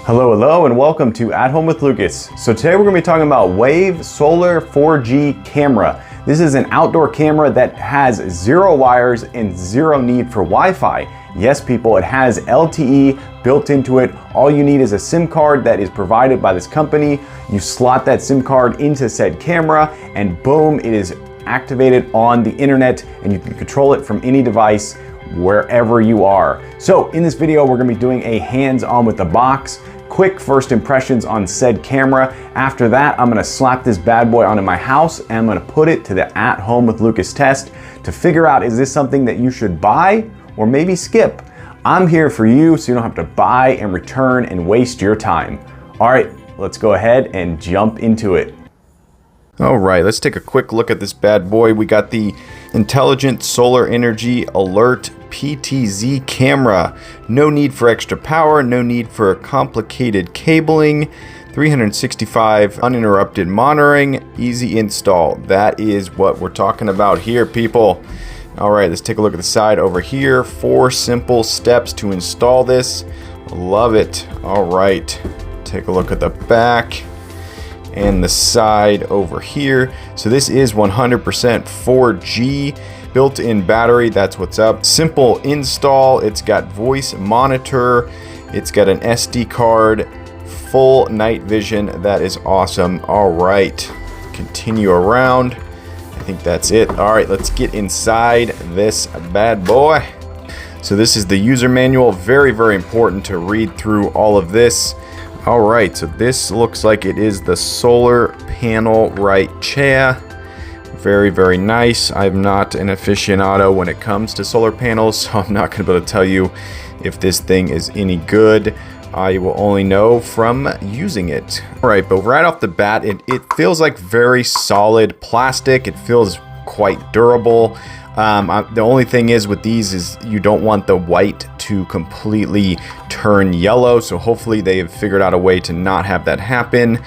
Hello, and welcome to At Home with Lucas. So today we're going to be talking about Wyave Solar 4G camera. This is an outdoor camera that has 0 wires and 0 need for Wi-Fi. Yes, people, it has LTE built into it. All you need is a SIM card that is provided by this company. You slot that SIM card into said camera and boom, it is activated on the internet and you can control it from any device wherever you are. So in this video, we're going to be doing a hands-on with the box. Quick first impressions on said camera. After that, I'm gonna slap this bad boy onto my house and I'm gonna put it to the At Home with Lucas test to figure out, is this something that you should buy or maybe skip? I'm here for you so you don't have to buy and return and waste your time. All right, let's go ahead and jump into it. All right, let's take a quick look at this bad boy. We got the Intelligent Solar Energy Alert PTZ camera. No need for extra power, no need for complicated cabling, 365 uninterrupted monitoring, easy install. That is what we're talking about here, people. All right, let's take a look at the side over here. 4 simple steps to install this. Love it. All right, take a look at the back and the side over here. So this is 100% 4G, built-in battery, that's what's up. Simple install, it's got voice monitor, it's got an SD card, full night vision, that is awesome. All right, continue around. I think that's it. All right, let's get inside this bad boy. So this is the user manual, very, very important to read through all of this. All right, so this looks like it is the solar panel right chair. Very, very nice. I'm not an aficionado when it comes to solar panels, so I'm not going to be able to tell you if this thing is any good. I will only know from using it. All right, but right off the bat, it feels like very solid plastic. It feels quite durable. The only thing is with these is you don't want the white to completely turn yellow, so hopefully they have figured out a way to not have that happen.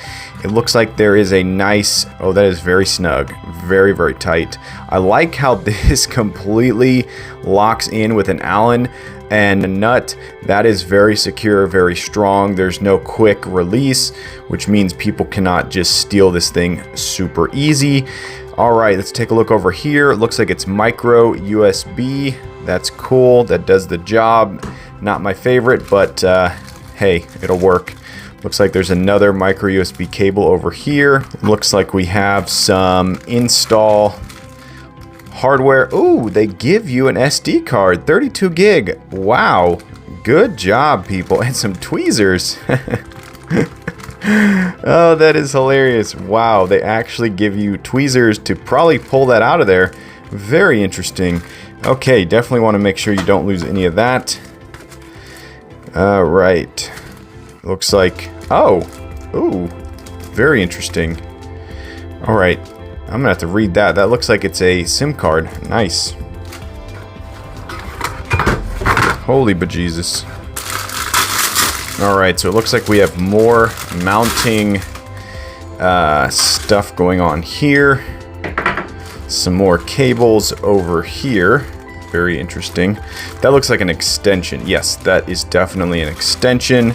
It looks like there is a nice, oh, that is very snug, very, very tight. I like how this completely locks in with an Allen and a nut. That is very secure, very strong. There's no quick release, which means people cannot just steal this thing super easy. All right, let's take a look over here. It looks like it's micro USB. That's cool. That does the job. Not my favorite, but hey, it'll work. Looks like there's another micro USB cable over here. It looks like we have some install hardware. Ooh, they give you an SD card, 32 gig. Wow, good job, people. And some tweezers. Oh, that is hilarious. Wow, they actually give you tweezers to probably pull that out of there. Very interesting. Okay, definitely want to make sure you don't lose any of that. All right. Looks like, oh, ooh, very interesting. All right, I'm gonna have to read that. That looks like it's a SIM card. Nice. Holy bejesus. All right, so it looks like we have more mounting stuff going on here. Some more cables over here. Very interesting. That looks like an extension. Yes, that is definitely an extension,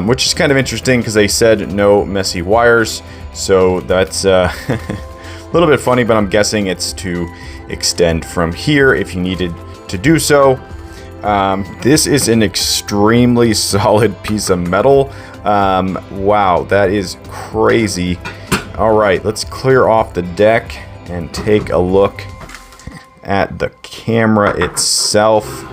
which is kind of interesting because they said no messy wires. So that's a little bit funny, but I'm guessing it's to extend from here if you needed to do so. This is an extremely solid piece of metal. Wow, that is crazy. All right, let's clear off the deck and take a look at the camera itself.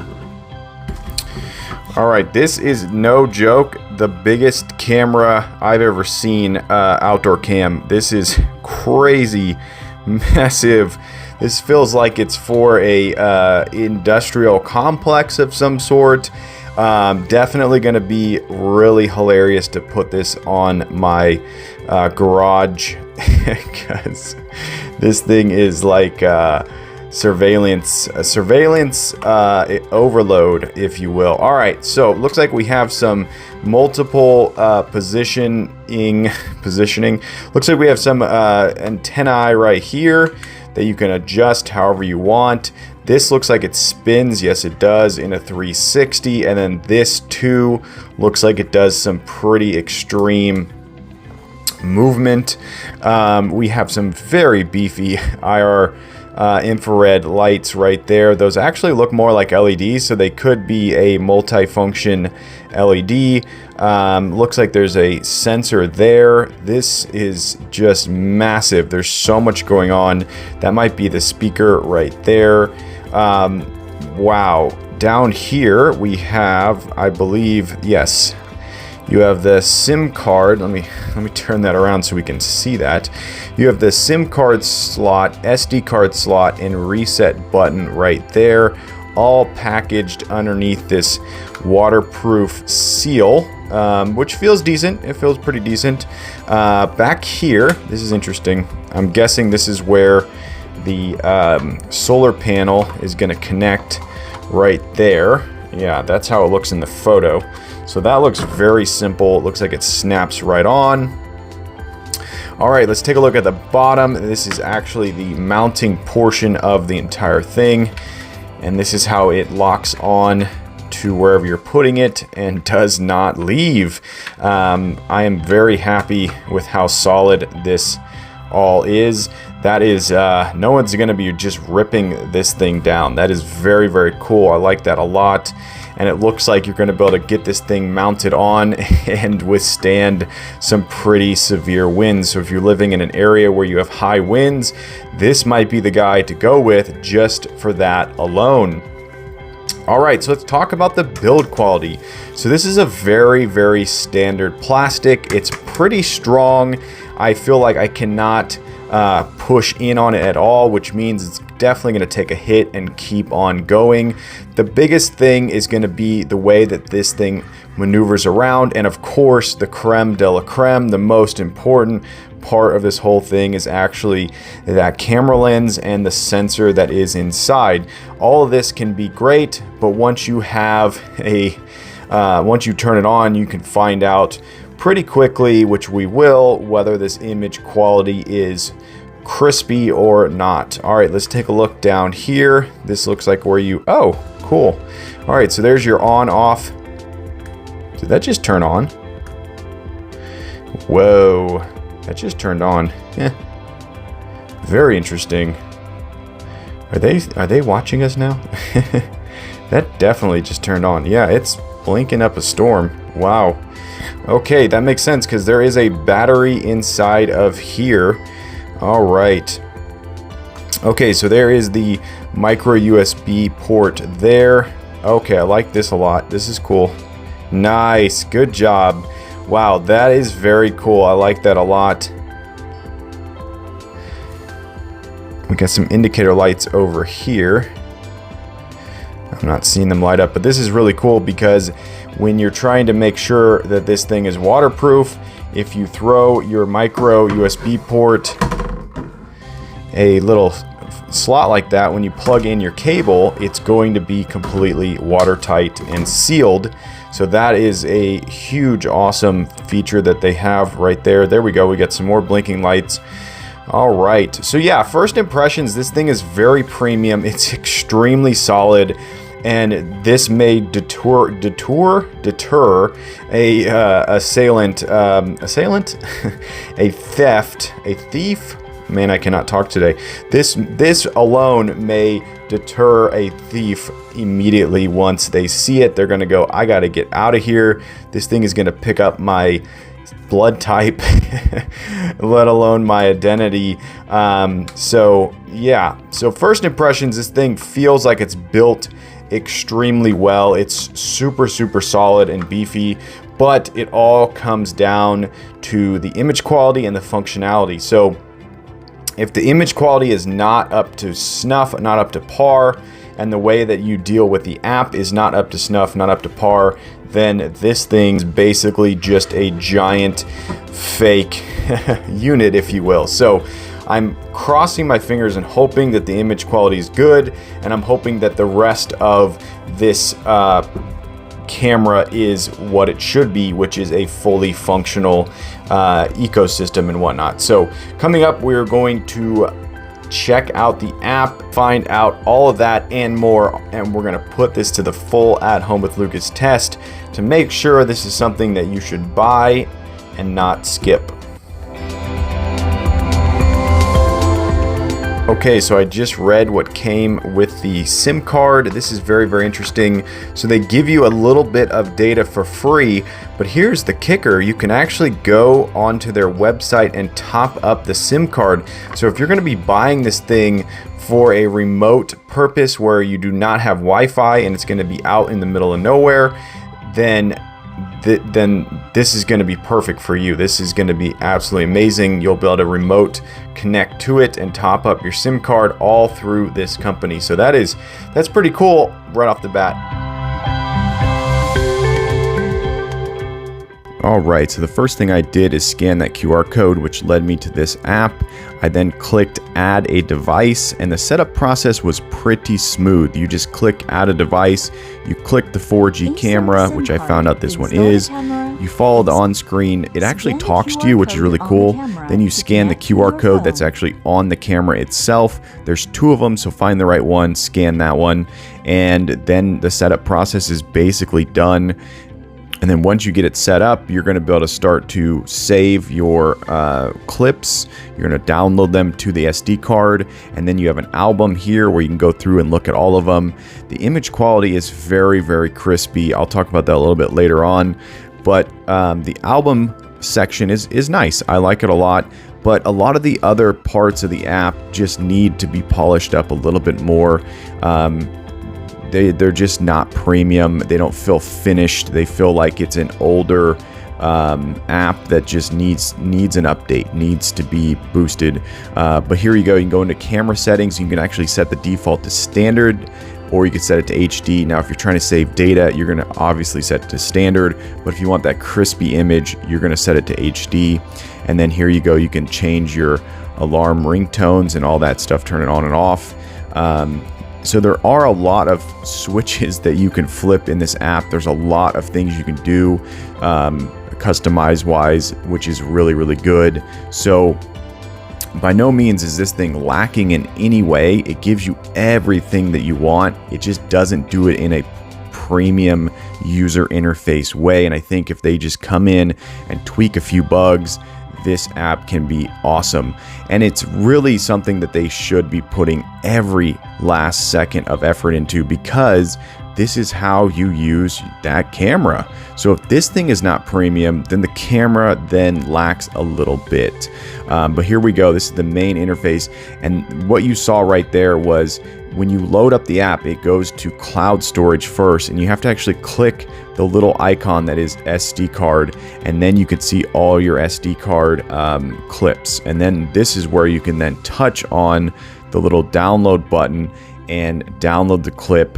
All right, this is no joke, the biggest camera I've ever seen, outdoor cam. This is crazy, massive. This feels like it's for a industrial complex of some sort. Definitely going to be really hilarious to put this on my garage because this thing is like surveillance overload, if you will. All right, so it looks like we have some multiple positioning. Looks like we have some antennae right here that you can adjust however you want. This looks like it spins. Yes, it does, in a 360. And then this too looks like it does some pretty extreme movement. We have some very beefy IR infrared lights right there. Those actually look more like LEDs, so they could be a multi-function LED. Looks like there's a sensor there. This is just massive. There's so much going on. That might be the speaker right there. Wow. Down here we have, I believe, yes, you have the SIM card. Let me turn that around so we can see that. You have the SIM card slot, SD card slot, and reset button right there, all packaged underneath this waterproof seal, which feels decent. It feels pretty decent. Back here, this is interesting. I'm guessing this is where the solar panel is going to connect right there. Yeah, that's how it looks in the photo. So that looks very simple. It looks like it snaps right on. All right, let's take a look at the bottom. This is actually the mounting portion of the entire thing. And this is how it locks on to wherever you're putting it and does not leave. I am very happy with how solid this all is. That is, no one's gonna be just ripping this thing down. That is very, very cool. I like that a lot. And it looks like you're gonna be able to get this thing mounted on and withstand some pretty severe winds. So if you're living in an area where you have high winds, this might be the guy to go with just for that alone. All right, so let's talk about the build quality. So this is a very, very standard plastic. It's pretty strong. I feel like I cannot push in on it at all, which means it's definitely going to take a hit and keep on going. The biggest thing is going to be the way that this thing maneuvers around, and of course the creme de la creme, the most important part of this whole thing, is actually that camera lens and the sensor that is inside. All of this can be great, but once you have once you turn it on, you can find out pretty quickly, which we will, whether this image quality is crispy or not. All right, let's take a look down here. This looks like where you, oh, cool. All right, so there's your on off. Did that just turn on? Whoa, that just turned on. Very interesting. Are they watching us now? That definitely just turned on. Yeah, it's blinking up a storm. Wow. Okay, that makes sense because there is a battery inside of here. All right. Okay, so there is the micro USB port there. Okay, I like this a lot. This is cool. Nice, good job. Wow, that is very cool. I like that a lot. We got some indicator lights over here. I'm not seeing them light up, but this is really cool because when you're trying to make sure that this thing is waterproof, if you throw your micro USB port, a little slot like that, when you plug in your cable, it's going to be completely watertight and sealed. So that is a huge, awesome feature that they have right there. There we go. We got some more blinking lights. All right. So yeah, first impressions, this thing is very premium. It's extremely solid. And this may deter a assailant, a thief. Man, I cannot talk today. This alone may deter a thief immediately. Once they see it, they're gonna go, I gotta get out of here. This thing is gonna pick up my blood type, let alone my identity. So yeah, so first impressions, this thing feels like it's built extremely well. It's super solid and beefy, but it all comes down to the image quality and the functionality. So if the image quality is not up to snuff, not up to par, and the way that you deal with the app is not up to snuff, not up to par, then this thing's basically just a giant fake unit, if you will. So I'm crossing my fingers and hoping that the image quality is good, and I'm hoping that the rest of this camera is what it should be, which is a fully functional ecosystem and whatnot. So coming up, we're going to check out the app, find out all of that and more. And we're gonna put this to the full At Home with Lucas test to make sure this is something that you should buy and not skip. Okay, so I just read what came with the SIM card. This is very, very interesting. So they give you a little bit of data for free, but here's the kicker. You can actually go onto their website and top up the SIM card. So if you're gonna be buying this thing for a remote purpose where you do not have Wi-Fi and it's gonna be out in the middle of nowhere, then this is going to be perfect for you. This is going to be absolutely amazing. You'll be able to remote connect to it and top up your SIM card all through this company. So that's pretty cool right off the bat. Alright, so the first thing I did is scan that QR code, which led me to this app. I then clicked add a device, and the setup process was pretty smooth. You just click add a device, you click the 4G camera, which I found out this one is. You follow the on-screen, it actually talks to you, which is really cool. Then you scan the QR code that's actually on the camera itself. There's 2 of them, so find the right one, scan that one, and then the setup process is basically done. And then once you get it set up, you're going to be able to start to save your clips. You're going to download them to the SD card. And then you have an album here where you can go through and look at all of them. The image quality is very, very crispy. I'll talk about that a little bit later on. But the album section is nice. I like it a lot. But a lot of the other parts of the app just need to be polished up a little bit more. They're just not premium. They don't feel finished. They feel like it's an older app that just needs an update, needs to be boosted. But here you go. You can go into camera settings. You can actually set the default to standard, or you can set it to HD. Now, if you're trying to save data, you're going to obviously set it to standard. But if you want that crispy image, you're going to set it to HD. And then here you go. You can change your alarm ringtones and all that stuff, turn it on and off. So there are a lot of switches that you can flip in this app. There's a lot of things you can do customize wise, which is really, really good. So by no means is this thing lacking in any way. It gives you everything that you want. It just doesn't do it in a premium user interface way. And I think if they just come in and tweak a few bugs, this app can be awesome. And it's really something that they should be putting every last second of effort into, because this is how you use that camera. So if this thing is not premium, then the camera then lacks a little bit. But here we go. This is the main interface. And what you saw right there was when you load up the app, it goes to cloud storage first, and you have to actually click the little icon that is SD card, and then you can see all your SD card clips. And then this is where you can then touch on the little download button and download the clip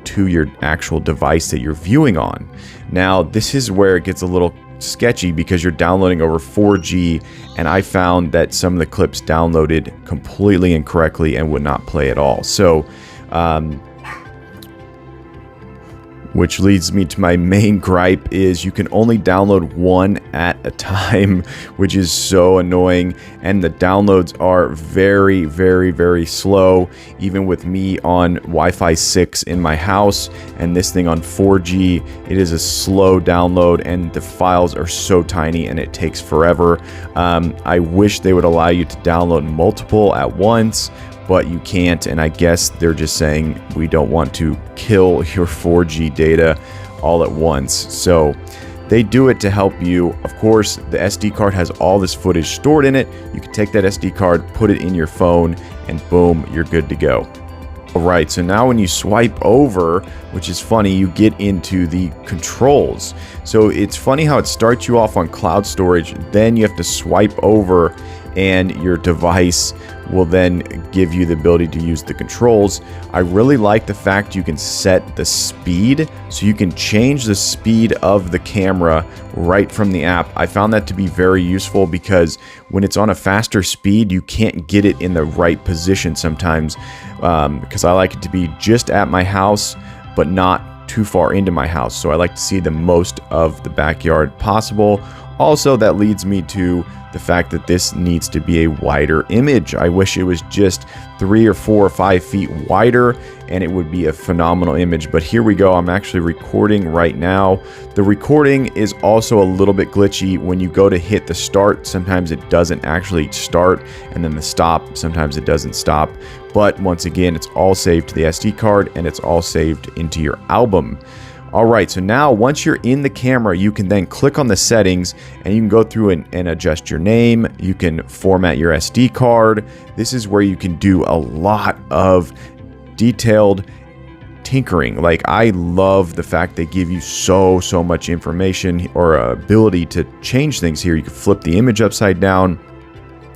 to your actual device that you're viewing on. Now, this is where it gets a little sketchy because you're downloading over 4G, and I found that some of the clips downloaded completely incorrectly and would not play at all. So which leads me to my main gripe is you can only download one at a time, which is so annoying. And the downloads are very, very, very slow, even with me on Wi-Fi 6 in my house and this thing on 4G. It is a slow download and the files are so tiny and it takes forever. I wish they would allow you to download multiple at once, but you can't, and I guess they're just saying we don't want to kill your 4G data all at once. So they do it to help you. Of course, the SD card has all this footage stored in it. You can take that SD card, put it in your phone, and boom, you're good to go. Alright, so now when you swipe over, which is funny, you get into the controls. So it's funny how it starts you off on cloud storage, then you have to swipe over and your device will then give you the ability to use the controls. I really like the fact you can set the speed, so you can change the speed of the camera right from the app. I found that to be very useful because when it's on a faster speed, you can't get it in the right position sometimes, because I like it to be just at my house, but not too far into my house. So I like to see the most of the backyard possible. Also, that leads me to the fact that this needs to be a wider image. I wish it was just 3 or 4 or 5 feet wider and it would be a phenomenal image. But here we go. I'm actually recording right now. The recording is also a little bit glitchy. When you go to hit the start, sometimes it doesn't actually start, and then the stop, sometimes it doesn't stop. But once again, it's all saved to the SD card and it's all saved into your album. All right, so now once you're in the camera, you can then click on the settings and you can go through and adjust your name. You can format your SD card. This is where you can do a lot of detailed tinkering. Like, I love the fact they give you so much information or ability to change things here. You can flip the image upside down,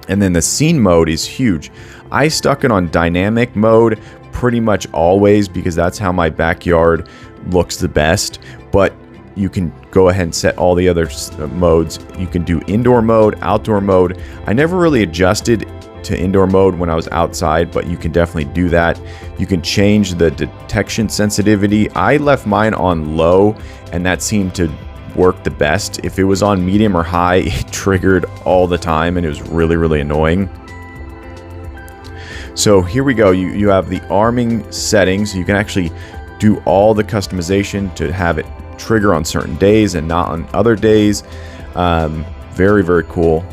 and then the scene mode is huge. I stuck it on dynamic mode pretty much always because that's how my backyard looks the best, but you can go ahead and set all the other modes. You can do indoor mode, outdoor mode. I never really adjusted to indoor mode when I was outside, but you can definitely do that. You can change the detection sensitivity. I left mine on low and that seemed to work the best. If it was on medium or high, it triggered all the time and it was really annoying. So here we go. You have the arming settings. You can actually do all the customization to have it trigger on certain days and not on other days. Very cool.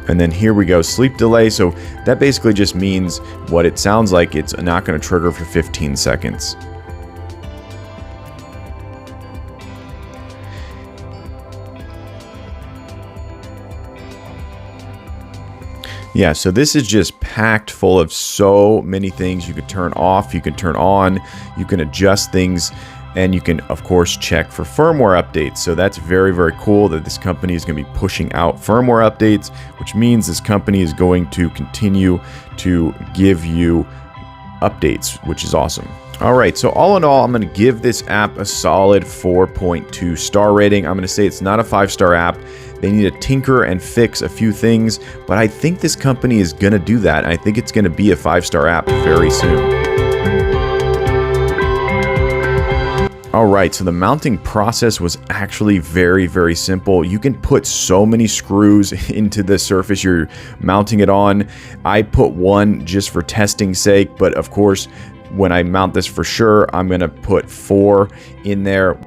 And then here we go, sleep delay. So that basically just means what it sounds like. It's not going to trigger for 15 seconds. Yeah, so this is just packed full of so many things you could turn off, you can turn on, you can adjust things, and you can, of course, check for firmware updates. So that's very cool that this company is going to be pushing out firmware updates, which means this company is going to continue to give you updates, which is awesome. All right, so all in all, I'm going to give this app a solid 4.2 star rating. I'm going to say it's not a 5-star app. They need to tinker and fix a few things, but I think this company is going to do that. I think it's going to be a 5-star app very soon. All right, so the mounting process was actually very simple. You can put so many screws into the surface you're mounting it on. I put one just for testing's sake, but of course, when I mount this for sure, I'm going to put 4 in there.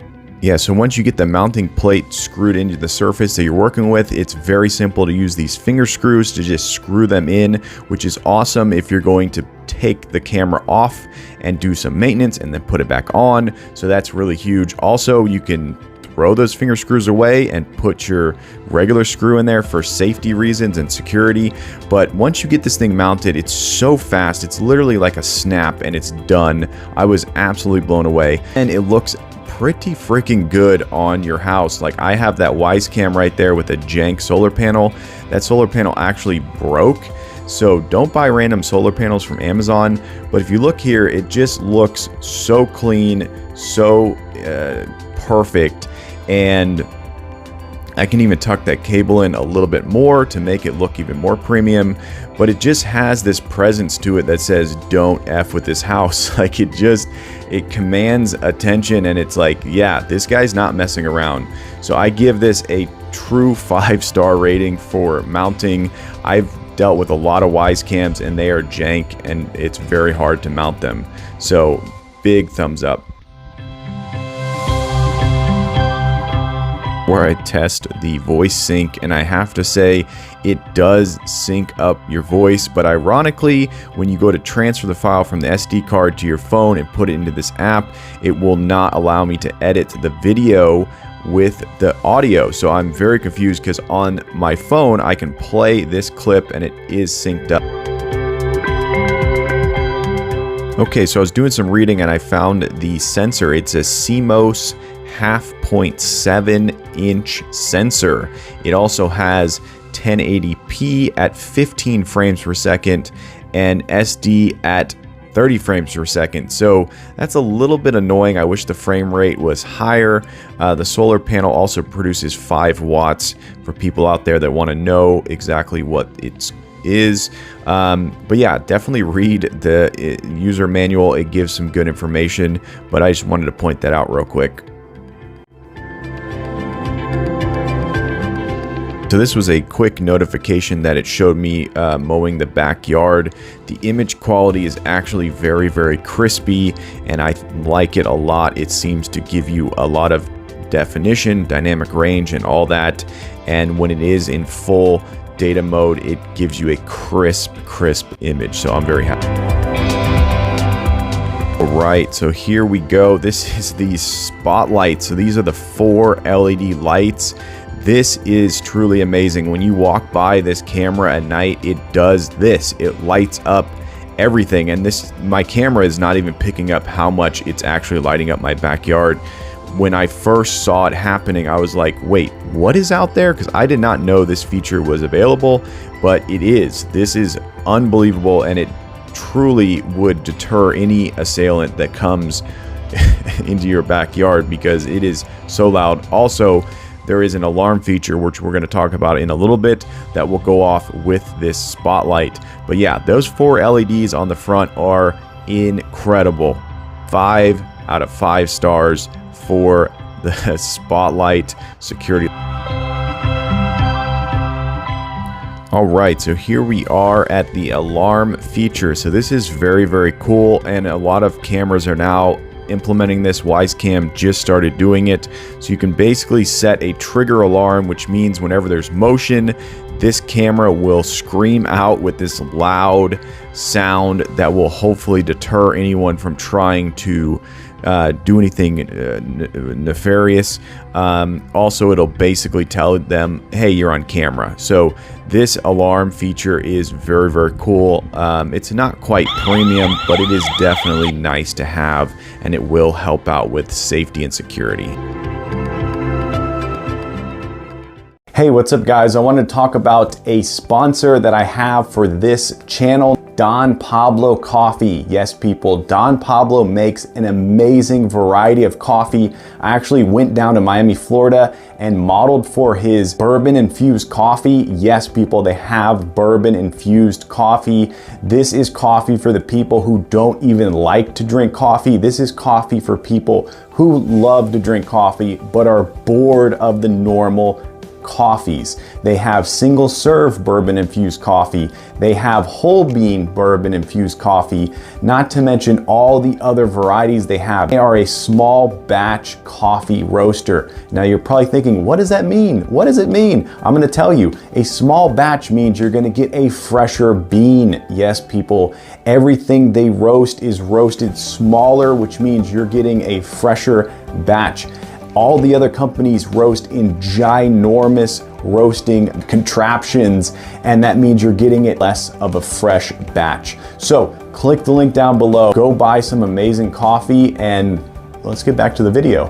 Yeah, so once you get the mounting plate screwed into the surface that you're working with, it's very simple to use these finger screws to just screw them in, which is awesome if you're going to take the camera off and do some maintenance and then put it back on. So that's really huge. Also, you can throw those finger screws away and put your regular screw in there for safety reasons and security. But once you get this thing mounted, it's so fast. It's literally like a snap and it's done. I was absolutely blown away, and it looks pretty freaking good on your house. Like, I have that Wyave cam right there with a jank solar panel. That solar panel actually broke, so don't buy random solar panels from Amazon. But if you look here, it just looks so clean, so perfect, and I can even tuck that cable in a little bit more to make it look even more premium. But it just has this presence to it that says, don't F with this house. Like, it commands attention, and it's like, yeah, this guy's not messing around. So I give this a true 5-star rating for mounting. I've dealt with a lot of Wyave cams and they are jank and it's very hard to mount them. So big thumbs up. Where I test the voice sync, and I have to say it does sync up your voice, but ironically, when you go to transfer the file from the SD card to your phone and put it into this app, it will not allow me to edit the video with the audio. So I'm very confused because on my phone I can play this clip and it is synced up. Okay, so I was doing some reading and I found the sensor. It's a CMOS 0.7-inch sensor. It also has 1080p at 15 frames per second and SD at 30 frames per second. So that's a little bit annoying. I wish the frame rate was higher. The solar panel also produces 5 watts for people out there that want to know exactly what it is. But yeah, definitely read the user manual. It gives some good information, but I just wanted to point that out real quick. So this was a quick notification that it showed me mowing the backyard. The image quality is actually very, very crispy, and I like it a lot. It seems to give you a lot of definition, dynamic range, and all that. And when it is in full data mode, it gives you a crisp image. So I'm very happy. All right, so here we go. This is the spotlight. So these are the 4 LED lights. This is truly amazing. When you walk by this camera at night, it does this. It lights up everything. And my camera is not even picking up how much it's actually lighting up my backyard. When I first saw it happening, I was like, wait, what is out there? Because I did not know this feature was available, but it is. This is unbelievable, and it truly would deter any assailant that comes into your backyard because it is so loud. Also, there is an alarm feature, which we're going to talk about in a little bit, that will go off with this spotlight. But yeah, those 4 LEDs on the front are incredible. 5 out of 5 stars for the spotlight security. All right, so here we are at the alarm feature. So this is very, very cool, and a lot of cameras are now implementing this. Wisecam just started doing it. So you can basically set a trigger alarm, which means whenever there's motion, this camera will scream out with this loud sound that will hopefully deter anyone from trying to do anything nefarious. Also, it'll basically tell them, hey, you're on camera. So this alarm feature is very, very cool. It's not quite premium, but it is definitely nice to have, and it will help out with safety and security. Hey, what's up guys? I want to talk about a sponsor that I have for this channel, Don Pablo Coffee. Yes, people, Don Pablo makes an amazing variety of coffee. I actually went down to Miami, Florida and modeled for his bourbon infused coffee. Yes, people, they have bourbon infused coffee. This is coffee for the people who don't even like to drink coffee. This is coffee for people who love to drink coffee but are bored of the normal coffees. They have single serve bourbon infused coffee. They have whole bean bourbon infused coffee, not to mention all the other varieties they have. They are a small batch coffee roaster. Now you're probably thinking, what does that mean? What does it mean? I'm going to tell you. A small batch means you're going to get a fresher bean. Yes, people, everything they roast is roasted smaller, which means you're getting a fresher batch. All the other companies roast in ginormous roasting contraptions, and that means you're getting it less of a fresh batch. So click the link down below, go buy some amazing coffee, and let's get back to the video.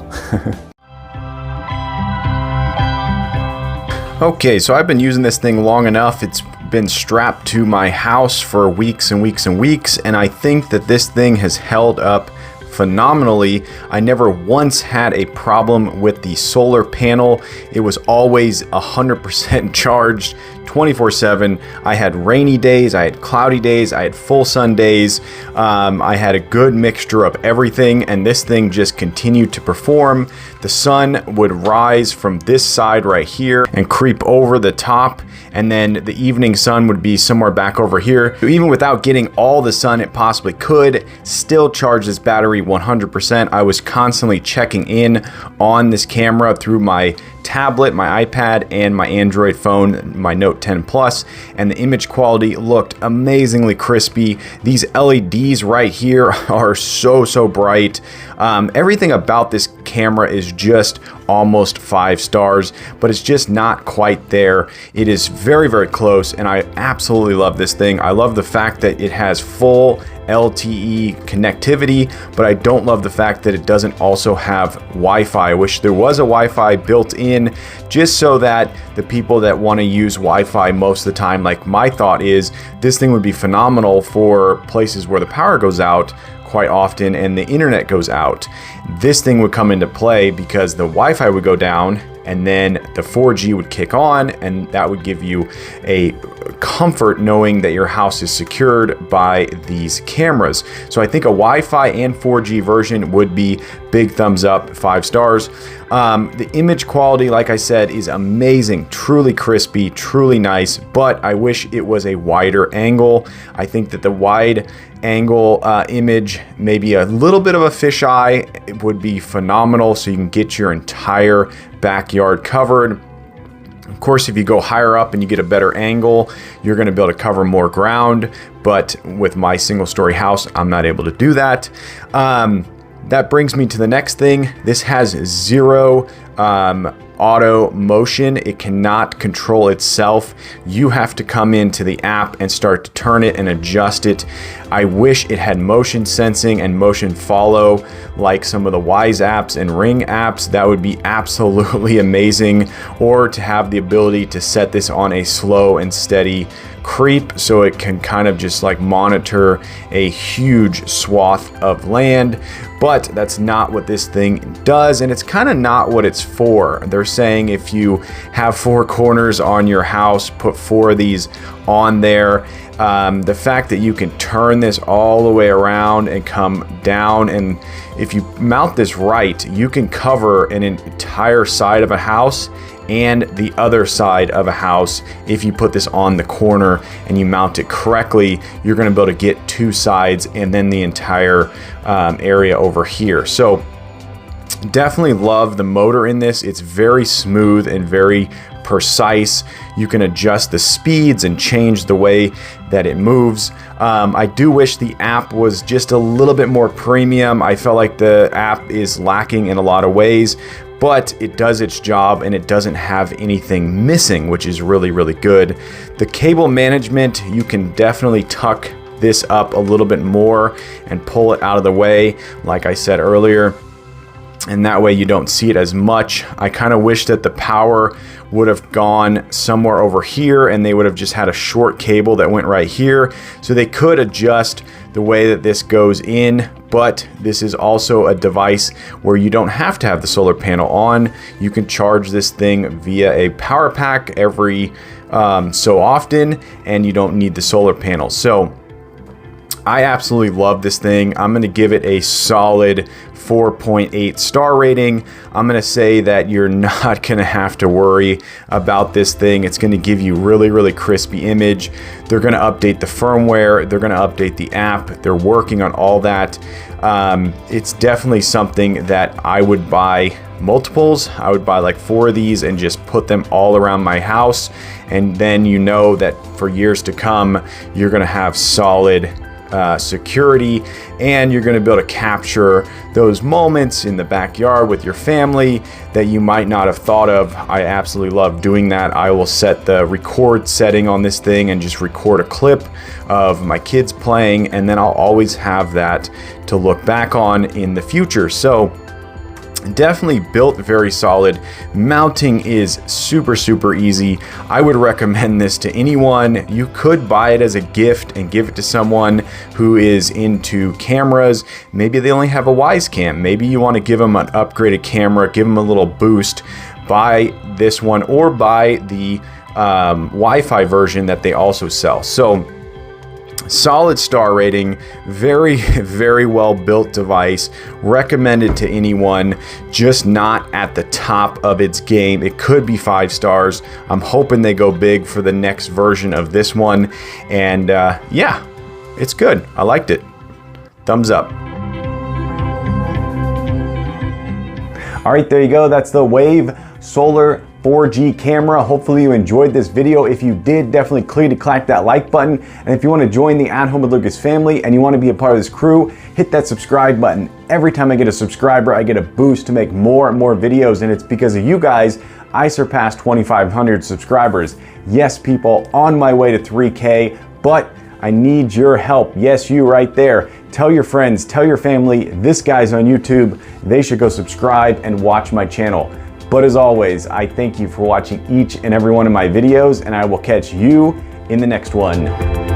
Okay, so I've been using this thing long enough. It's been strapped to my house for weeks and weeks and weeks, and I think that this thing has held up phenomenally. I never once had a problem with the solar panel. It was always 100% charged 24/7. I had rainy days, I had cloudy days, I had full sun days. I had a good mixture of everything, and this thing just continued to perform. The sun would rise from this side right here and creep over the top, and then the evening sun would be somewhere back over here. Even without getting all the sun it possibly could, still charge this battery 100%. I was constantly checking in on this camera through my tablet, my iPad, and my Android phone, my Note 10 Plus, and the image quality looked amazingly crispy. These LEDs right here are so bright. Everything about this camera is just almost 5 stars, but it's just not quite there. It is very close, and I absolutely love this thing. I love the fact that it has full LTE connectivity, but I don't love the fact that it doesn't also have Wi-Fi. I wish there was a Wi-Fi built in, just so that the people that want to use Wi-Fi most of the time, like my thought is, this thing would be phenomenal for places where the power goes out quite often and the internet goes out. This thing would come into play because the Wi-Fi would go down and then the 4G would kick on, and that would give you a comfort knowing that your house is secured by these cameras. So I think a Wi-Fi and 4G version would be big thumbs up, 5 stars. The image quality, like I said, is amazing, truly crispy, truly nice, but I wish it was a wider angle. I think that the wide angle image, maybe a little bit of a fisheye, it would be phenomenal, so you can get your entire backyard covered. Of course, if you go higher up and you get a better angle, you're going to be able to cover more ground, but with my single-story house, I'm not able to do that. That brings me to the next thing. This has zero auto motion. It cannot control itself. You have to come into the app and start to turn it and adjust it. I wish it had motion sensing and motion follow like some of the Wyave apps and Ring apps. That would be absolutely amazing. Or to have the ability to set this on a slow and steady creep, so it can kind of just like monitor a huge swath of land. But that's not what this thing does, and it's kind of not what it's for. They're saying if you have 4 corners on your house, put 4 of these on there. The fact that you can turn this all the way around and come down, and if you mount this right, you can cover an entire side of a house and the other side of a house. If you put this on the corner and you mount it correctly, you're going to be able to get 2 sides and then the entire area over here. So definitely love the motor in this. It's very smooth and very precise. You can adjust the speeds and change the way that it moves. I do wish the app was just a little bit more premium. I felt like the app is lacking in a lot of ways, but it does its job and it doesn't have anything missing, which is really, really good. The cable management, you can definitely tuck this up a little bit more and pull it out of the way, like I said earlier, and that way you don't see it as much. I kind of wish that the power would have gone somewhere over here and they would have just had a short cable that went right here, so they could adjust the way that this goes in. But this is also a device where you don't have to have the solar panel on. You can charge this thing via a power pack every so often, and you don't need the solar panel. So I absolutely love this thing. I'm going to give it a solid 4.8 star rating. I'm going to say that you're not going to have to worry about this thing. It's going to give you really, really crispy image. They're going to update the firmware. They're going to update the app. They're working on all that. It's definitely something that I would buy multiples. I would buy like 4 of these and just put them all around my house. And then you know that for years to come, you're going to have solid security, and you're going to be able to capture those moments in the backyard with your family that you might not have thought of. I absolutely love doing that. I will set the record setting on this thing and just record a clip of my kids playing, and then I'll always have that to look back on in the future. So definitely built very solid. Mounting is super, super easy. I would recommend this to anyone. You could buy it as a gift and give it to someone who is into cameras. Maybe they only have a Wyave cam. Maybe you want to give them an upgraded camera, give them a little boost. Buy this one or buy the Wi-Fi version that they also sell. So solid star rating, very, very well built device. Recommended to anyone, just not at the top of its game. It could be 5 stars. I'm hoping they go big for the next version of this one. And yeah, it's good. I liked it. Thumbs up. All right, there you go. That's the Wyave Solar 4G camera. Hopefully you enjoyed this video. If you did, definitely click that like button. And if you want to join the At Home with Lucas family and you want to be a part of this crew, hit that subscribe button. Every time I get a subscriber, I get a boost to make more and more videos, and it's because of you guys I surpassed 2,500 subscribers. Yes, people, on my way to 3K, but I need your help. Yes, you right there. Tell your friends, tell your family, this guy's on YouTube. They should go subscribe and watch my channel. But as always, I thank you for watching each and every one of my videos, and I will catch you in the next one.